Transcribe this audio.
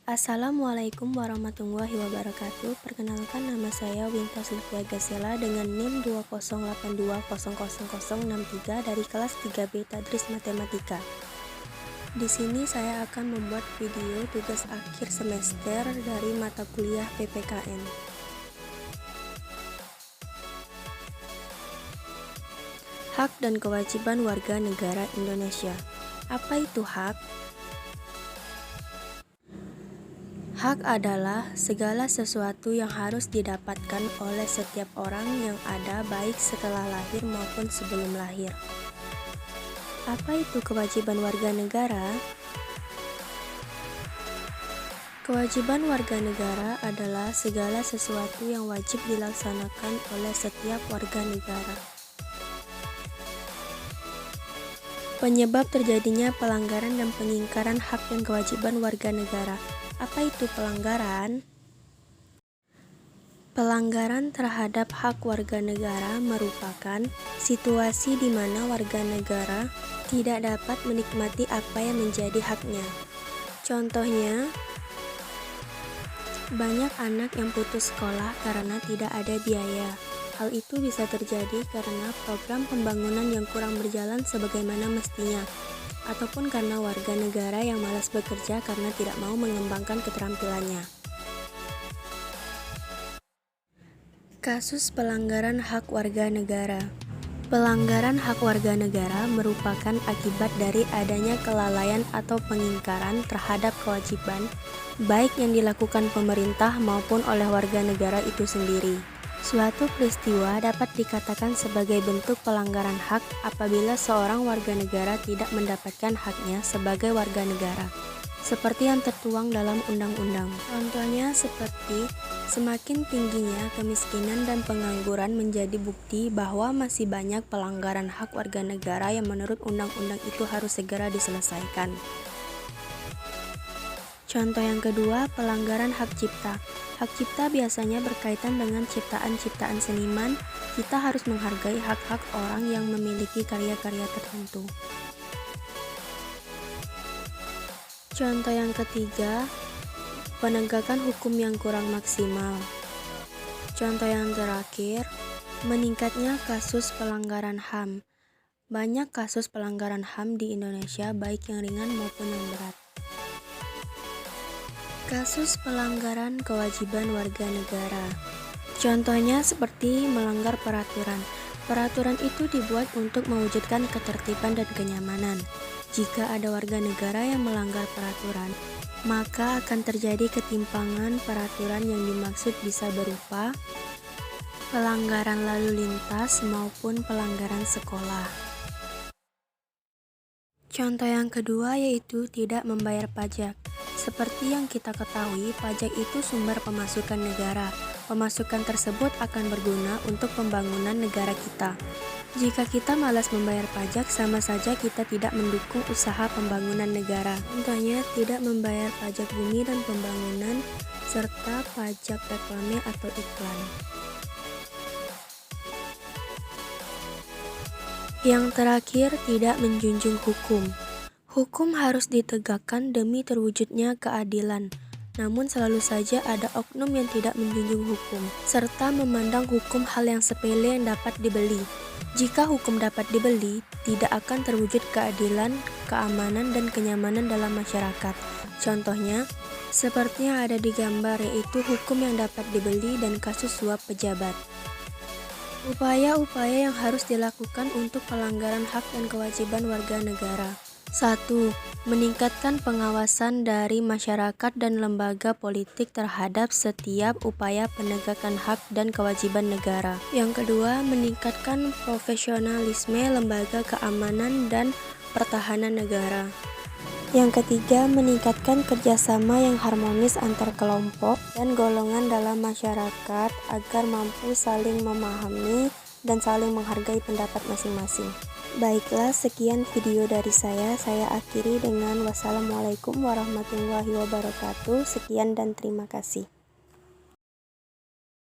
Assalamualaikum warahmatullahi wabarakatuh. Perkenalkan, nama saya Winta Sylvia Gasela dengan NIM 208200063 dari kelas 3B Tadris Matematika. Di sini saya akan membuat video tugas akhir semester dari mata kuliah PPKN. Hak dan kewajiban warga negara Indonesia. Apa itu hak? Hak adalah segala sesuatu yang harus didapatkan oleh setiap orang yang ada baik setelah lahir maupun sebelum lahir. Apa itu kewajiban warga negara? Kewajiban warga negara adalah segala sesuatu yang wajib dilaksanakan oleh setiap warga negara. Penyebab terjadinya pelanggaran dan pengingkaran hak dan kewajiban warga negara. Apa itu pelanggaran? Pelanggaran terhadap hak warga negara merupakan situasi di mana warga negara tidak dapat menikmati apa yang menjadi haknya. Contohnya, banyak anak yang putus sekolah karena tidak ada biaya. Hal itu bisa terjadi karena program pembangunan yang kurang berjalan sebagaimana mestinya, ataupun karena warga negara yang malas bekerja karena tidak mau mengembangkan keterampilannya. Kasus pelanggaran hak warga negara. Pelanggaran hak warga negara merupakan akibat dari adanya kelalaian atau pengingkaran terhadap kewajiban, baik yang dilakukan pemerintah maupun oleh warga negara itu sendiri. Suatu peristiwa dapat dikatakan sebagai bentuk pelanggaran hak apabila seorang warga negara tidak mendapatkan haknya sebagai warga negara, seperti yang tertuang dalam undang-undang. Contohnya seperti semakin tingginya kemiskinan dan pengangguran menjadi bukti bahwa masih banyak pelanggaran hak warga negara yang menurut undang-undang itu harus segera diselesaikan. Contoh yang kedua, pelanggaran hak cipta. Hak cipta biasanya berkaitan dengan ciptaan-ciptaan seniman. Kita harus menghargai hak-hak orang yang memiliki karya-karya tertentu. Contoh yang ketiga, penegakan hukum yang kurang maksimal. Contoh yang terakhir, meningkatnya kasus pelanggaran HAM. Banyak kasus pelanggaran HAM di Indonesia, baik yang ringan maupun yang berat. Kasus pelanggaran kewajiban warga negara. Contohnya seperti melanggar peraturan. Peraturan itu dibuat untuk mewujudkan ketertiban dan kenyamanan. Jika ada warga negara yang melanggar peraturan, maka akan terjadi ketimpangan peraturan yang dimaksud bisa berupa pelanggaran lalu lintas maupun pelanggaran sekolah. Contoh yang kedua yaitu tidak membayar pajak. Seperti yang kita ketahui, pajak itu sumber pemasukan negara. Pemasukan tersebut akan berguna untuk pembangunan negara kita. Jika kita malas membayar pajak, sama saja kita tidak mendukung usaha pembangunan negara. Contohnya, tidak membayar pajak bumi dan pembangunan, serta pajak reklame atau iklan. Yang terakhir, tidak menjunjung hukum. Hukum harus ditegakkan demi terwujudnya keadilan. Namun selalu saja ada oknum yang tidak menjunjung hukum, serta memandang hukum hal yang sepele yang dapat dibeli. Jika hukum dapat dibeli, tidak akan terwujud keadilan, keamanan, dan kenyamanan dalam masyarakat. Contohnya, seperti yang ada di gambar, yaitu hukum yang dapat dibeli dan kasus suap pejabat. Upaya-upaya yang harus dilakukan untuk pelanggaran hak dan kewajiban warga negara. 1. Meningkatkan pengawasan dari masyarakat dan lembaga politik terhadap setiap upaya penegakan hak dan kewajiban negara. Yang kedua, meningkatkan profesionalisme lembaga keamanan dan pertahanan negara. Yang ketiga, meningkatkan kerjasama yang harmonis antar kelompok dan golongan dalam masyarakat agar mampu saling memahami dan saling menghargai pendapat masing-masing. Baiklah, sekian video dari saya akhiri dengan wassalamualaikum warahmatullahi wabarakatuh. Sekian dan terima kasih.